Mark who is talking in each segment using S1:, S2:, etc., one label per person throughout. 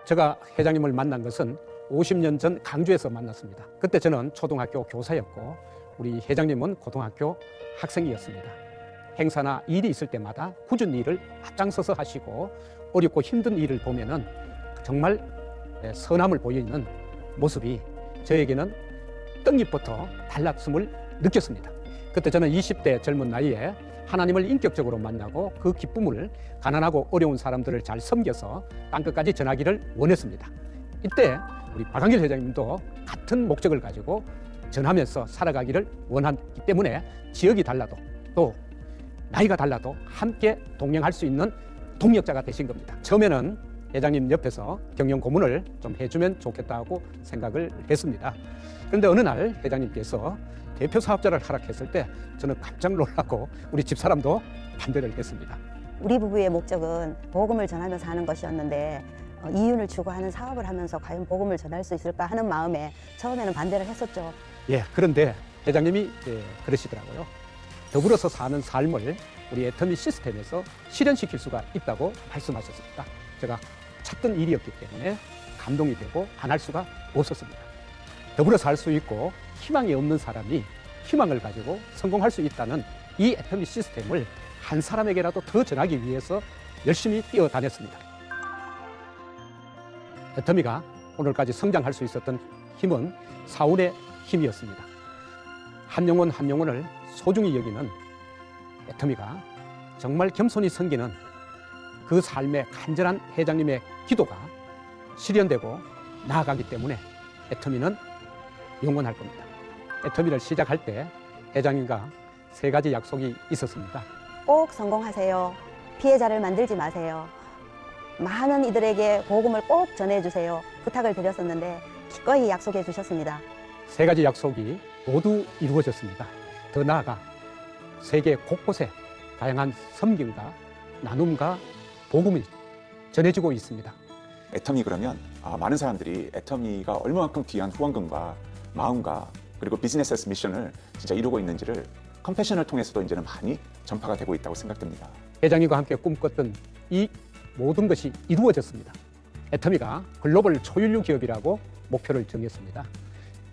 S1: 제가 회장님을 만난 것은 50년 전 강주에서 만났습니다. 그때 저는 초등학교 교사였고 우리 회장님은 고등학교 학생이었습니다. 행사나 일이 있을 때마다 굳은 일을 앞장서서 하시고 어렵고 힘든 일을 보면은 정말 선함을 보이는 모습이 저에게는 떡잎부터 달랐음을 느꼈습니다. 그때 저는 20대 젊은 나이에 하나님을 인격적으로 만나고 그 기쁨을 가난하고 어려운 사람들을 잘 섬겨서 땅끝까지 전하기를 원했습니다. 이때 우리 박한길 회장님도 같은 목적을 가지고 전하면서 살아가기를 원하기 때문에 지역이 달라도 또 나이가 달라도 함께 동행할 수 있는 동력자가 되신 겁니다. 처음에는 회장님 옆에서 경영 고문을 좀 해주면 좋겠다고 생각을 했습니다. 그런데 어느 날 회장님께서 대표 사업자를 허락했을 때 저는 깜짝 놀라고 우리 집사람도 반대를 했습니다.
S2: 우리 부부의 목적은 복음을 전하면서 하는 것이었는데 이윤을 추구하는 사업을 하면서 과연 복음을 전할 수 있을까 하는 마음에 처음에는 반대를 했었죠.
S1: 예, 그런데 회장님이 그러시더라고요. 더불어서 사는 삶을 우리 애터미 시스템에서 실현시킬 수가 있다고 말씀하셨습니다. 제가 찾던 일이었기 때문에 감동이 되고 안 할 수가 없었습니다. 더불어 살 수 있고 희망이 없는 사람이 희망을 가지고 성공할 수 있다는 이 애터미 시스템을 한 사람에게라도 더 전하기 위해서 열심히 뛰어다녔습니다. 애터미가 오늘까지 성장할 수 있었던 힘은 사울의 힘이었습니다. 한 영혼 한 영혼을 소중히 여기는 애터미가 정말 겸손히 섬기는 그 삶의 간절한 회장님의 기도가 실현되고 나아가기 때문에 애터미는 영원할 겁니다. 애터미를 시작할 때 회장님과 3가지 약속이 있었습니다.
S2: 꼭 성공하세요. 피해자를 만들지 마세요. 많은 이들에게 복음을 꼭 전해주세요. 부탁을 드렸었는데 기꺼이 약속해 주셨습니다.
S1: 3가지 약속이 모두 이루어졌습니다. 더 나아가 세계 곳곳에 다양한 섬김과 나눔과 복음이 전해지고 있습니다.
S3: 애터미 그러면 많은 사람들이 애터미가 얼마만큼 귀한 후원금과 마음과 그리고 비즈니스 미션을 진짜 이루고 있는지를 컴패션을 통해서도 이제는 많이 전파가 되고 있다고 생각됩니다.
S1: 회장님과 함께 꿈꿨던 이 모든 것이 이루어졌습니다. 애터미가 글로벌 초일류 기업이라고 목표를 정했습니다.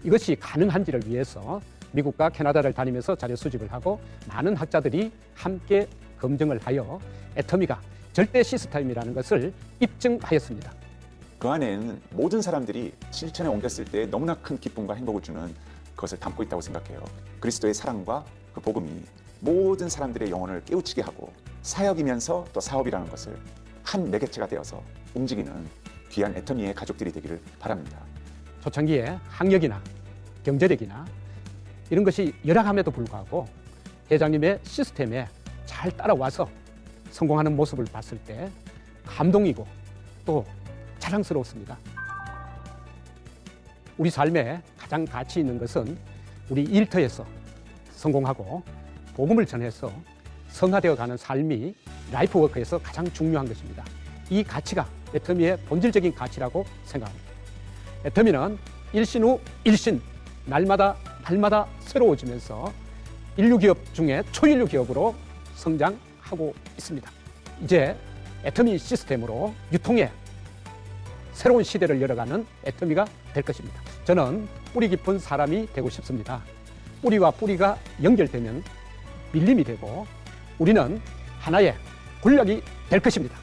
S1: 이것이 가능한지를 위해서 미국과 캐나다를 다니면서 자료 수집을 하고 많은 학자들이 함께 검증을 하여 애터미가 절대 시스템이라는 것을 입증하였습니다.
S3: 그 안에는 모든 사람들이 실천에 옮겼을 때 너무나 큰 기쁨과 행복을 주는 그것을 담고 있다고 생각해요. 그리스도의 사랑과 그 복음이 모든 사람들의 영혼을 깨우치게 하고 사역이면서 또 사업이라는 것을 한 매개체가 되어서 움직이는 귀한 애터미의 가족들이 되기를 바랍니다.
S1: 초창기에 학력이나 경제력이나 이런 것이 열악함에도 불구하고 회장님의 시스템에 잘 따라와서 성공하는 모습을 봤을 때 감동이고 또 자랑스러웠습니다. 우리 삶에 가장 가치 있는 것은 우리 일터에서 성공하고 복음을 전해서 성화되어 가는 삶이 라이프워크에서 가장 중요한 것입니다. 이 가치가 애터미의 본질적인 가치라고 생각합니다. 애터미는 일신 후 일신, 날마다 새로워지면서 인류 기업 중에 초인류 기업으로 성장하고 있습니다. 이제 애터미 시스템으로 유통의 새로운 시대를 열어가는 애터미가 될 것입니다. 저는 뿌리 깊은 사람이 되고 싶습니다. 뿌리와 뿌리가 연결되면 밀림이 되고 우리는 하나의 군락이 될 것입니다.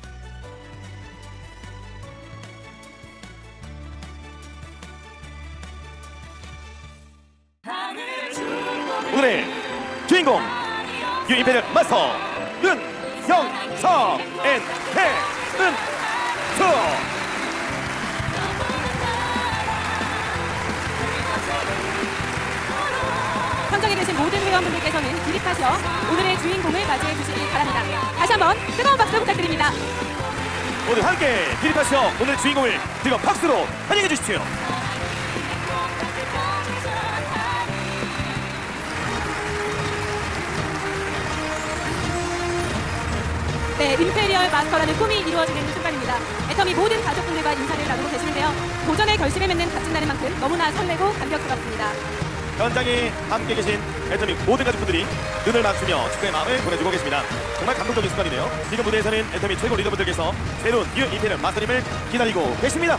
S4: 오늘의 주인공 유인패널 마스터 은영서 앤 해은서.
S5: 현장에 계신 모든 회원분들께서는 기립하셔 오늘의 주인공을 맞이해 주시기 바랍니다. 다시 한번 뜨거운 박수 부탁드립니다.
S4: 모두 함께 기립하시어 오늘 주인공을 뜨거운 박수로 환영해 주십시오.
S5: 네, 임페리얼 마스터라는 꿈이 이루어지는 순간입니다. 애터미 모든 가족분들과 인사를 나누고 계시는데요. 도전의 결심을 맺는 값진 날인 만큼 너무나 설레고 감격스럽습니다.
S4: 현장에 함께 계신 애터미 모든 가족분들이 눈을 맞추며 축하의 마음을 보내주고 계십니다. 정말 감동적인 순간이네요. 지금 무대에서는 애터미 최고 리더분들께서 새로운 뉴 임페리얼 마스터님을 기다리고 계십니다.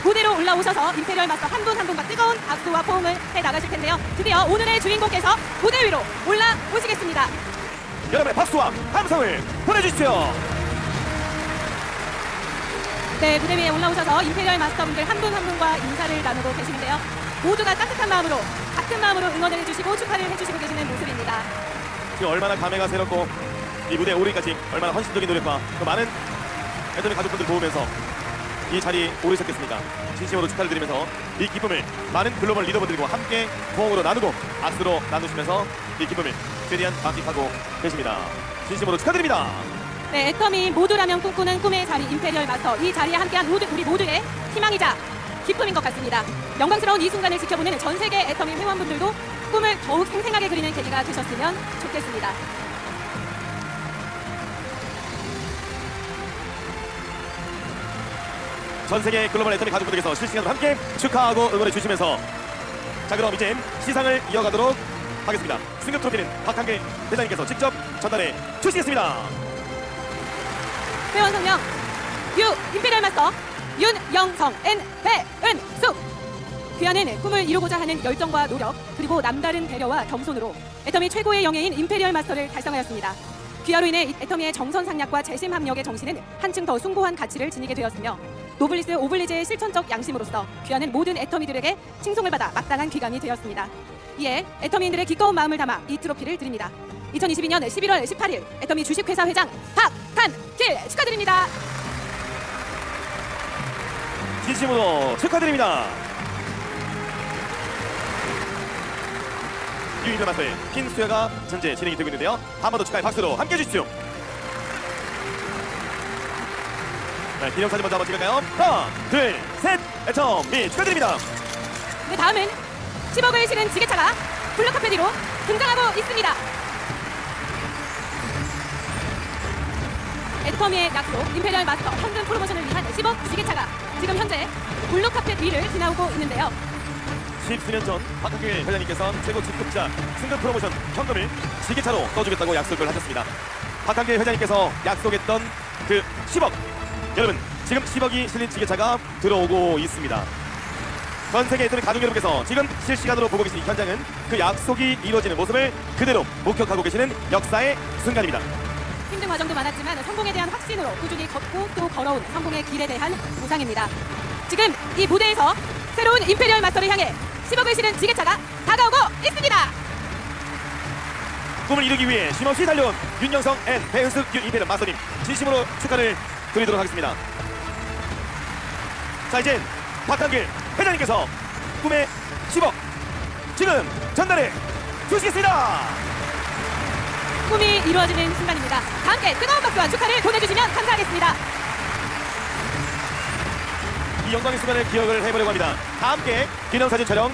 S5: 무대로 올라오셔서 임페리얼 마스터 한 분 한 분과 뜨거운 박수와 포옹을 해 나가실 텐데요. 드디어 오늘의 주인공께서 무대 위로 올라오시겠습니다.
S4: 여러분의 박수와 함성을 보내주십시오.
S5: 네, 무대 위에 올라오셔서 임페리얼 마스터분들 한 분 한 분과 인사를 나누고 계시는데요. 모두가 따뜻한 마음으로, 같은 마음으로 응원을 해주시고 축하를 해주시고 계시는 모습입니다.
S4: 지금 얼마나 감회가 새롭고 이 무대에 오르기까지 얼마나 헌신적인 노력과 또 많은 애터미 가족분들 도우면서 이 자리에 오르셨겠습니까? 진심으로 축하를 드리면서 이 기쁨을 많은 글로벌 리더분들과 함께 포옹으로 나누고 악수로 나누시면서 이 기쁨을 최대한 만끽하고 계십니다. 진심으로 축하드립니다.
S5: 네, 애터미 모두라면 꿈꾸는 꿈의 자리 임페리얼 마스터, 이 자리에 함께한 우리 모두의 희망이자 기쁨인 것 같습니다. 영광스러운 이 순간을 지켜보는 전 세계 애터미 회원분들도 꿈을 더욱 생생하게 그리는 계기가 되셨으면 좋겠습니다.
S4: 전 세계 글로벌 애터미 가족분들께서 실시간으로 함께 축하하고 응원해 주시면서 자, 그럼 이제 시상을 이어가도록 하겠습니다. 승급 트로피는 박한길 대장님께서 직접 전달해 주시겠습니다.
S5: 회원 성명 유 임페리얼 마스터 윤영성 N 배은숙. 귀하는 꿈을 이루고자 하는 열정과 노력, 그리고 남다른 배려와 겸손으로 애터미 최고의 영예인 임페리얼 마스터를 달성하였습니다. 귀하로 인해 애터미의 정선상략과 재심합력의 정신은 한층 더 숭고한 가치를 지니게 되었으며 노블리스 오블리제의 실천적 양심으로서 귀하는 모든 애터미들에게 칭송을 받아 마땅한 귀감이 되었습니다. 이에 애터미인들의 기꺼운 마음을 담아 이 트로피를 드립니다. 2022년 11월 18일 애터미 주식회사 회장 박한길 축하드립니다.
S4: 진심으로 축하드립니다. 유인별 마스터의 핀 수여가 현재 진행이 되고 있는데요. 한 번 더 축하의 박수로 함께 해주십시오. 네, 기념사진 먼저 한번 찍을까요? 하나, 둘, 셋! 애터미 축하드립니다.
S5: 네, 다음은 10억을 실은 지게차가 블루카페 뒤로 등장하고 있습니다. 애터미의 약속 임페리얼 마스터 현금 프로모션을 위한 10억 지게차가 지금 현재 블루카페 뒤를 지나오고 있는데요.
S4: 10수년 전 박한길 회장님께서 최고 직급자 승급 프로모션 현금을 지게차로 떠주겠다고 약속을 하셨습니다. 박한길 회장님께서 약속했던 그 10억, 여러분 지금 10억이 실린 지게차가 들어오고 있습니다. 전 세계 애터미 가족 여러분께서 지금 실시간으로 보고 계신 이 현장은 그 약속이 이루어지는 모습을 그대로 목격하고 계시는 역사의 순간입니다.
S5: 힘든 과정도 많았지만 성공에 대한 확신으로 꾸준히 걷고 또 걸어온 성공의 길에 대한 보상입니다. 지금 이 무대에서 새로운 임페리얼 마스터를 향해 10억을 실은 지게차가 다가오고 있습니다.
S4: 꿈을 이루기 위해 쉼없이 달려온 윤영성 N 배은숙 윤 임페리얼 마스터님 진심으로 축하를 드리도록 하겠습니다. 자, 이제 박한길 회장님께서 꿈의 10억 지금 전달해 주시겠습니다.
S5: 꿈이 이루어지는 순간입니다. 다 함께 뜨거운 박수와 축하를 보내주시면 감사하겠습니다.
S4: 이 영광의 순간을 기억을 해보려고 합니다. 다 함께 기념사진 촬영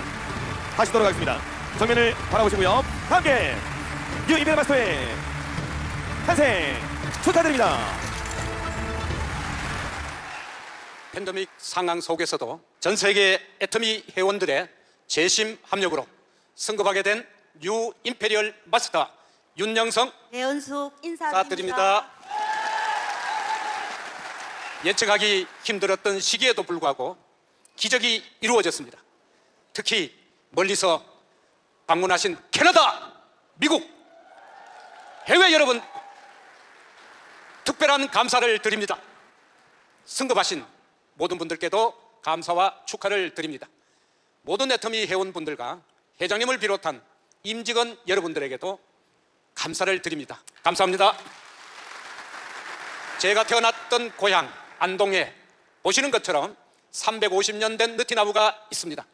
S4: 하시도록 하겠습니다. 정면을 바라보시고요. 다 함께 뉴 임페리얼 마스터의 탄생 축하드립니다.
S6: 팬데믹 상황 속에서도 전 세계 애터미 회원들의 재심 합력으로 승급하게 된 뉴 임페리얼 마스터 윤영성
S2: 배은숙
S6: 인사드립니다. 예측하기 힘들었던 시기에도 불구하고 기적이 이루어졌습니다. 특히 멀리서 방문하신 캐나다, 미국, 해외 여러분 특별한 감사를 드립니다. 승급하신 모든 분들께도 감사와 축하를 드립니다. 모든 애터미 회원분들과 회장님을 비롯한 임직원 여러분들에게도 감사를 드립니다. 감사합니다. 제가 태어났던 고향 안동에 보시는 것처럼 350년 된 느티나무가 있습니다.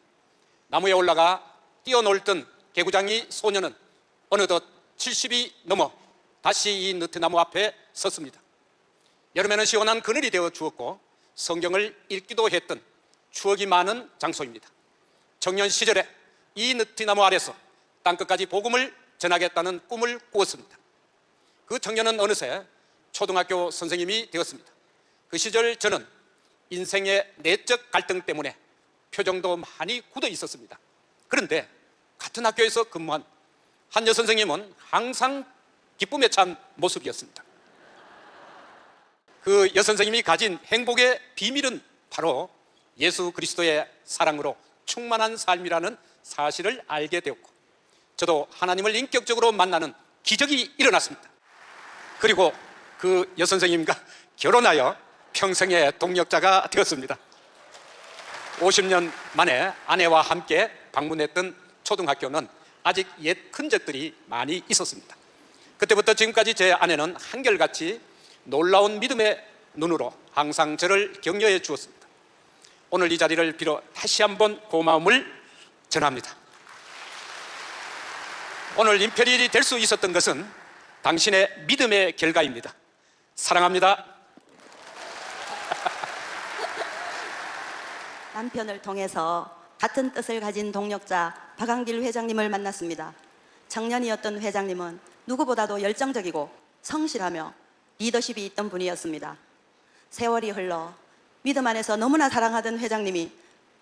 S6: 나무에 올라가 뛰어놀던 개구장이 소녀는 어느덧 70이 넘어 다시 이 느티나무 앞에 섰습니다. 여름에는 시원한 그늘이 되어 주었고 성경을 읽기도 했던 추억이 많은 장소입니다. 청년 시절에 이 느티나무 아래서 땅끝까지 복음을 전하겠다는 꿈을 꾸었습니다. 그 청년은 어느새 초등학교 선생님이 되었습니다. 그 시절 저는 인생의 내적 갈등 때문에 표정도 많이 굳어 있었습니다. 그런데 같은 학교에서 근무한 한 여선생님은 항상 기쁨에 찬 모습이었습니다. 그 여선생님이 가진 행복의 비밀은 바로 예수 그리스도의 사랑으로 충만한 삶이라는 사실을 알게 되었고, 저도 하나님을 인격적으로 만나는 기적이 일어났습니다. 그리고 그 여선생님과 결혼하여 평생의 동역자가 되었습니다. 50년 만에 아내와 함께 방문했던 초등학교는 아직 옛 흔적들이 많이 있었습니다. 그때부터 지금까지 제 아내는 한결같이 놀라운 믿음의 눈으로 항상 저를 격려해 주었습니다. 오늘 이 자리를 빌어 다시 한번 고마움을 전합니다. 오늘 임페리얼이 될 수 있었던 것은 당신의 믿음의 결과입니다. 사랑합니다.
S2: 남편을 통해서 같은 뜻을 가진 동력자 박한길 회장님을 만났습니다. 청년이었던 회장님은 누구보다도 열정적이고 성실하며 리더십이 있던 분이었습니다. 세월이 흘러 믿음 안에서 너무나 사랑하던 회장님이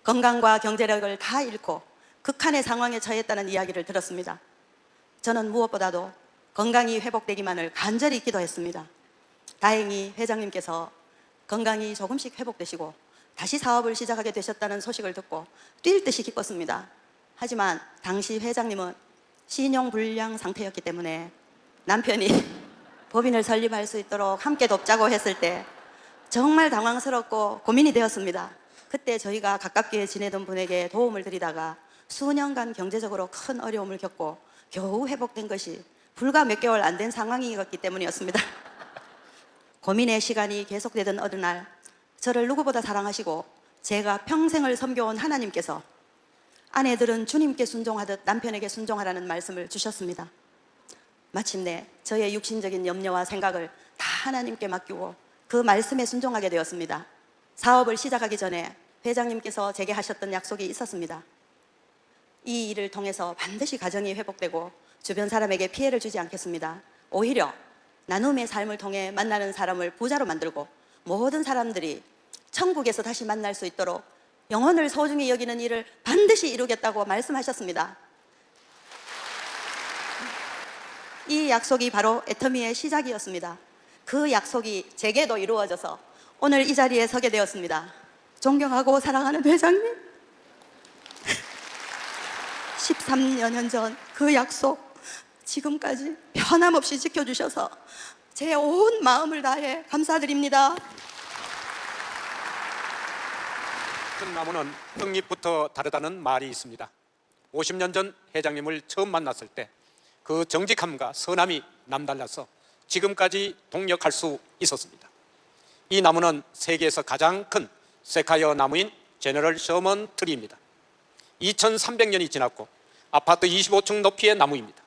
S2: 건강과 경제력을 다 잃고 극한의 상황에 처했다는 이야기를 들었습니다. 저는 무엇보다도 건강이 회복되기만을 간절히 기도했습니다. 다행히 회장님께서 건강이 조금씩 회복되시고 다시 사업을 시작하게 되셨다는 소식을 듣고 뛸 듯이 기뻤습니다. 하지만 당시 회장님은 신용불량 상태였기 때문에 남편이 법인을 설립할 수 있도록 함께 돕자고 했을 때 정말 당황스럽고 고민이 되었습니다. 그때 저희가 가깝게 지내던 분에게 도움을 드리다가 수년간 경제적으로 큰 어려움을 겪고 겨우 회복된 것이 불과 몇 개월 안 된 상황이었기 때문이었습니다. 고민의 시간이 계속되던 어느 날 저를 누구보다 사랑하시고 제가 평생을 섬겨온 하나님께서 아내들은 주님께 순종하듯 남편에게 순종하라는 말씀을 주셨습니다. 마침내 저의 육신적인 염려와 생각을 다 하나님께 맡기고 그 말씀에 순종하게 되었습니다. 사업을 시작하기 전에 회장님께서 제게 하셨던 약속이 있었습니다. 이 일을 통해서 반드시 가정이 회복되고 주변 사람에게 피해를 주지 않겠습니다. 오히려 나눔의 삶을 통해 만나는 사람을 부자로 만들고 모든 사람들이 천국에서 다시 만날 수 있도록 영혼을 소중히 여기는 일을 반드시 이루겠다고 말씀하셨습니다. 이 약속이 바로 애터미의 시작이었습니다. 그 약속이 제게도 이루어져서 오늘 이 자리에 서게 되었습니다. 존경하고 사랑하는 회장님, 13년 전 그 약속 지금까지 변함없이 지켜주셔서 제 온 마음을 다해 감사드립니다.
S6: 큰 나무는 떡잎부터 다르다는 말이 있습니다. 50년 전 회장님을 처음 만났을 때 그 정직함과 선함이 남달라서 지금까지 동력할 수 있었습니다. 이 나무는 세계에서 가장 큰 세카이어 나무인 제너럴 셔먼 트리입니다. 2300년이 지났고 아파트 25층 높이의 나무입니다.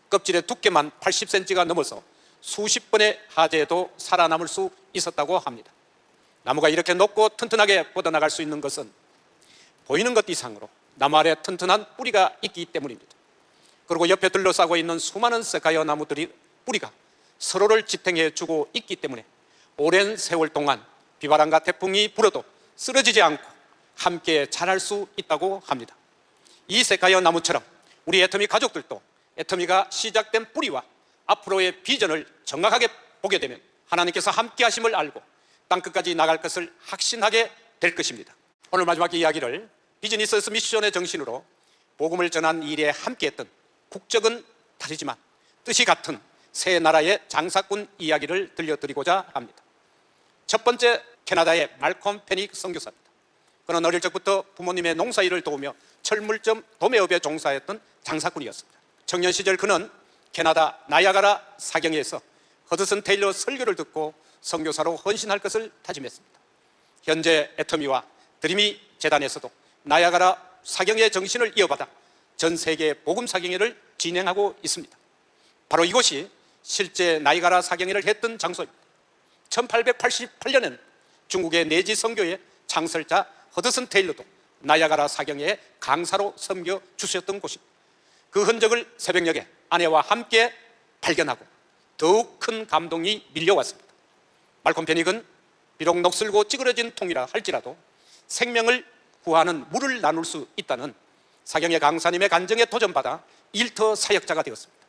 S6: 껍질의 두께만 80cm가 넘어서 수십 번의 화재에도 살아남을 수 있었다고 합니다. 나무가 이렇게 높고 튼튼하게 뻗어나갈 수 있는 것은 보이는 것 이상으로 나무 아래 튼튼한 뿌리가 있기 때문입니다. 그리고 옆에 둘러싸고 있는 수많은 세카이어 나무들이 뿌리가 서로를 지탱해 주고 있기 때문에 오랜 세월 동안 비바람과 태풍이 불어도 쓰러지지 않고 함께 자랄 수 있다고 합니다. 이 세카이어 나무처럼 우리 애터미 가족들도 애터미가 시작된 뿌리와 앞으로의 비전을 정확하게 보게 되면 하나님께서 함께 하심을 알고 땅끝까지 나갈 것을 확신하게 될 것입니다. 오늘 마지막 이야기를 비즈니스 미션의 정신으로 복음을 전한 일에 함께했던 국적은 다르지만 뜻이 같은 세 나라의 장사꾼 이야기를 들려드리고자 합니다. 첫 번째, 캐나다의 말콤 페닉 선교사입니다. 그는 어릴 적부터 부모님의 농사일을 도우며 철물점 도매업에 종사했던 장사꾼이었습니다. 청년 시절 그는 캐나다 나이아가라 사경에서 허드슨 테일러 설교를 듣고 선교사로 헌신할 것을 다짐했습니다. 현재 애터미와 드리미 재단에서도 나이아가라 사경의 정신을 이어받아 전 세계 복음 사경회를 진행하고 있습니다. 바로 이곳이 실제 나이아가라 사경회를 했던 장소입니다. 1888년에는 중국의 내지 선교의 창설자 허드슨 테일러도 나이아가라 사경회의 강사로 섬겨 주셨던 곳입니다. 그 흔적을 새벽녘에 아내와 함께 발견하고 더욱 큰 감동이 밀려왔습니다. 말콤 페닉은 비록 녹슬고 찌그러진 통이라 할지라도 생명을 구하는 물을 나눌 수 있다는 사경의 강사님의 간증에 도전받아 일터 사역자가 되었습니다.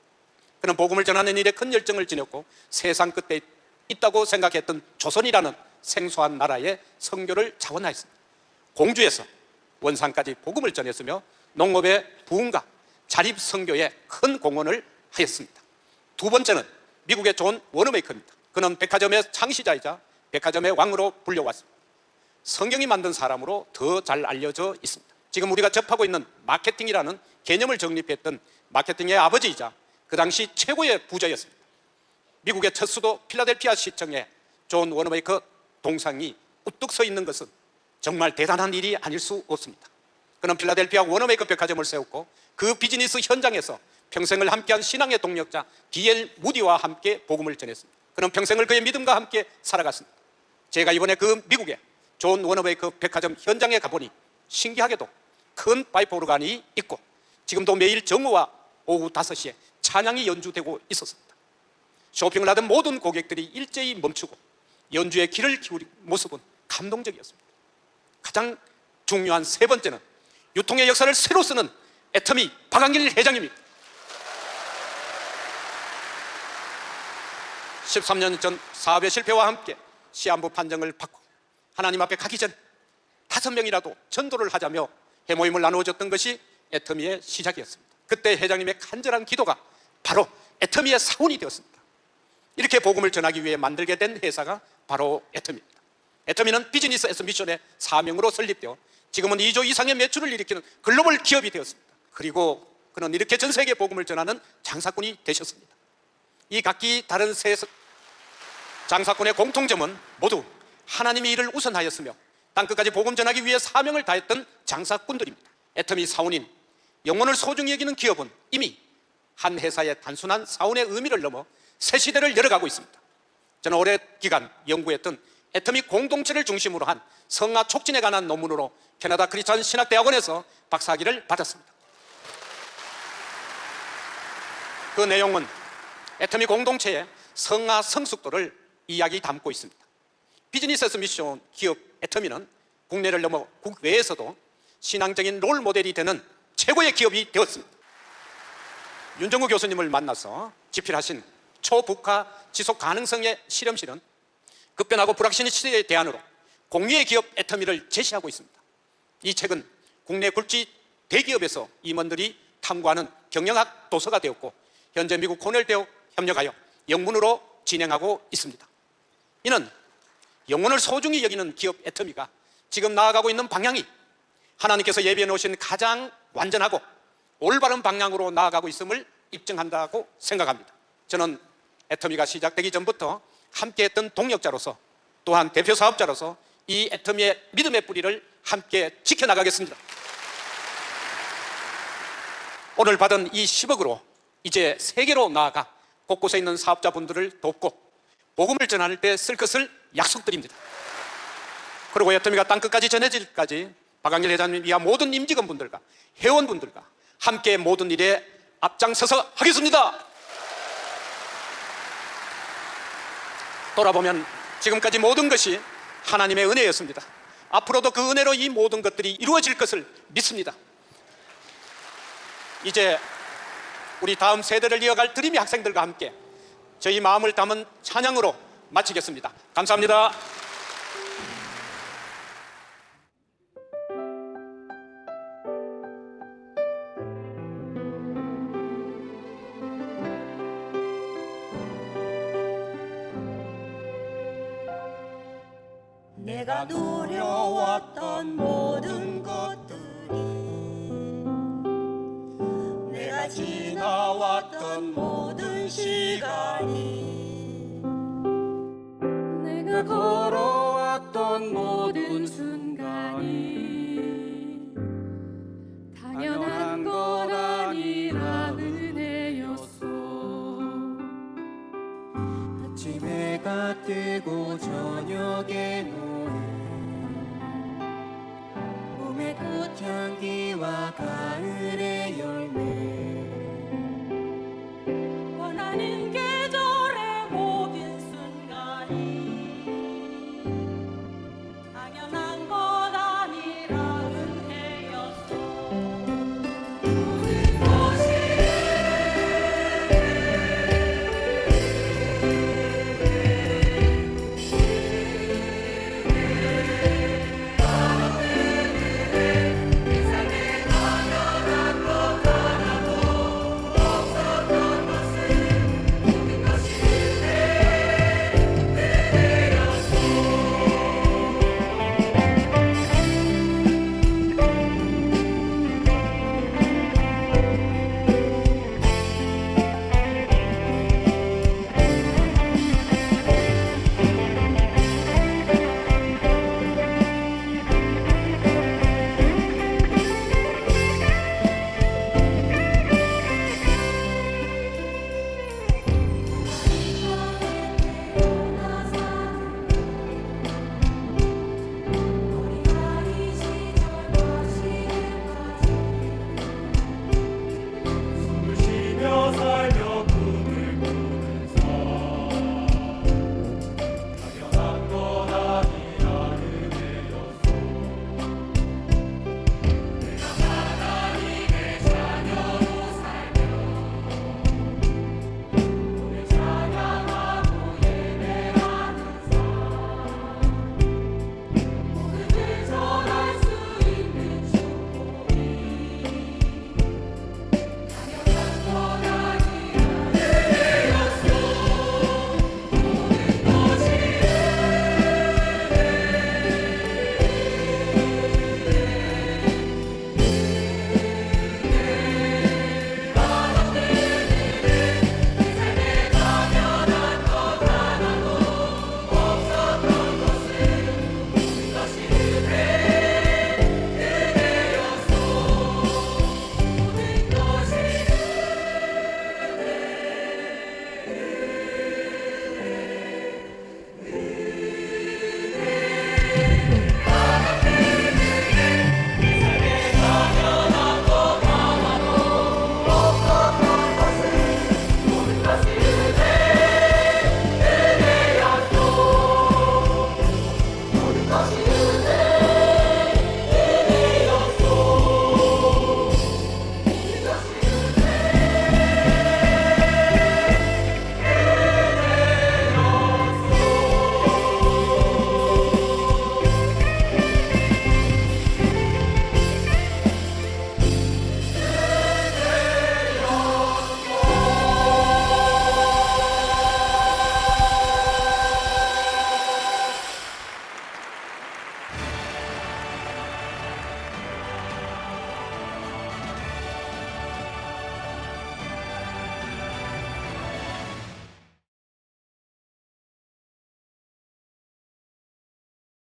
S6: 그는 복음을 전하는 일에 큰 열정을 지녔고 세상 끝에 있다고 생각했던 조선이라는 생소한 나라의 선교를 자원하였습니다. 공주에서 원산까지 복음을 전했으며 농업의 부흥과 자립 선교에 큰 공헌을 하였습니다. 두 번째는 미국의 존 워너메이커입니다. 그는 백화점의 창시자이자 백화점의 왕으로 불려왔습니다. 성경이 만든 사람으로 더 잘 알려져 있습니다. 지금 우리가 접하고 있는 마케팅이라는 개념을 정립했던 마케팅의 아버지이자 그 당시 최고의 부자였습니다. 미국의 첫 수도 필라델피아 시청에 존 워너메이커 동상이 우뚝 서 있는 것은 정말 대단한 일이 아닐 수 없습니다. 그는 필라델피아 워너메이커 백화점을 세웠고 그 비즈니스 현장에서 평생을 함께한 신앙의 동력자 D.L. 무디와 함께 복음을 전했습니다. 그는 평생을 그의 믿음과 함께 살아갔습니다. 제가 이번에 그 미국의 존 워너메이커 백화점 현장에 가보니 신기하게도 큰 파이프 오르간이 있고 지금도 매일 정오와 오후 5시에 찬양이 연주되고 있었습니다. 쇼핑을 하던 모든 고객들이 일제히 멈추고 연주에 귀를 기울인 모습은 감동적이었습니다. 가장 중요한 세 번째는 유통의 역사를 새로 쓰는 애터미 박한길 회장입니다. 13년 전 사업의 실패와 함께 시한부 판정을 받고 하나님 앞에 가기 전 5명이라도 전도를 하자며 회모임을 나누어줬던 것이 애터미의 시작이었습니다. 그때 회장님의 간절한 기도가 바로 애터미의 사원이 되었습니다. 이렇게 복음을 전하기 위해 만들게 된 회사가 바로 애터미입니다. 애터미는 비즈니스 에스 미션의 사명으로 설립되어 지금은 2조 이상의 매출을 일으키는 글로벌 기업이 되었습니다. 그리고 그는 이렇게 전 세계 복음을 전하는 장사꾼이 되셨습니다. 이 각기 다른 세 장사꾼의 공통점은 모두 하나님의 일을 우선하였으며 땅끝까지 복음 전하기 위해 사명을 다했던 장사꾼들입니다. 애터미 사원인 영혼을 소중히 여기는 기업은 이미 한 회사의 단순한 사원의 의미를 넘어 새 시대를 열어가고 있습니다. 저는 오랜 기간 연구했던 애터미 공동체를 중심으로 한 성화 촉진에 관한 논문으로 캐나다 크리스천 신학대학원에서 박사학위를 받았습니다. 그 내용은 애터미 공동체의 성화 성숙도를 이야기 담고 있습니다. 비즈니스 미션 기업 애터미는 국내를 넘어 국외에서도 신앙적인 롤 모델이 되는 최고의 기업이 되었습니다. 윤정우 교수님을 만나서 집필하신 초북한 지속 가능성의 실험실은 급변하고 불확실한 시대의 대안으로 공유의 기업 애터미를 제시하고 있습니다. 이 책은 국내 굴지 대기업에서 임원들이 탐구하는 경영학 도서가 되었고 현재 미국 코넬대와 협력하여 영문으로 진행하고 있습니다. 이는 영혼을 소중히 여기는 기업 애터미가 지금 나아가고 있는 방향이 하나님께서 예비해 놓으신 가장 완전하고 올바른 방향으로 나아가고 있음을 입증한다고 생각합니다. 저는 애터미가 시작되기 전부터 함께했던 동력자로서 또한 대표 사업자로서 이 애터미의 믿음의 뿌리를 함께 지켜나가겠습니다. 오늘 받은 이 10억으로 이제 세계로 나아가 곳곳에 있는 사업자분들을 돕고 복음을 전할 때 쓸 것을 약속드립니다. 그리고 애터미가 땅끝까지 전해질 때까지 박한길 회장님 이하 모든 임직원분들과 회원분들과 함께 모든 일에 앞장서서 하겠습니다. 돌아보면 지금까지 모든 것이 하나님의 은혜였습니다. 앞으로도 그 은혜로 이 모든 것들이 이루어질 것을 믿습니다. 이제 우리 다음 세대를 이어갈 드림이 학생들과 함께 저희 마음을 담은 찬양으로 마치겠습니다. 감사합니다.
S7: 내가 누려왔던 모든 것들이 내가 지나왔던 모든 시간이
S5: 내가 걸어왔던 모든 순간이 당연한 건 아니라 은혜였어.
S7: 아침 해가 뜨고 저녁에 노래 봄의 꽃향기와 가을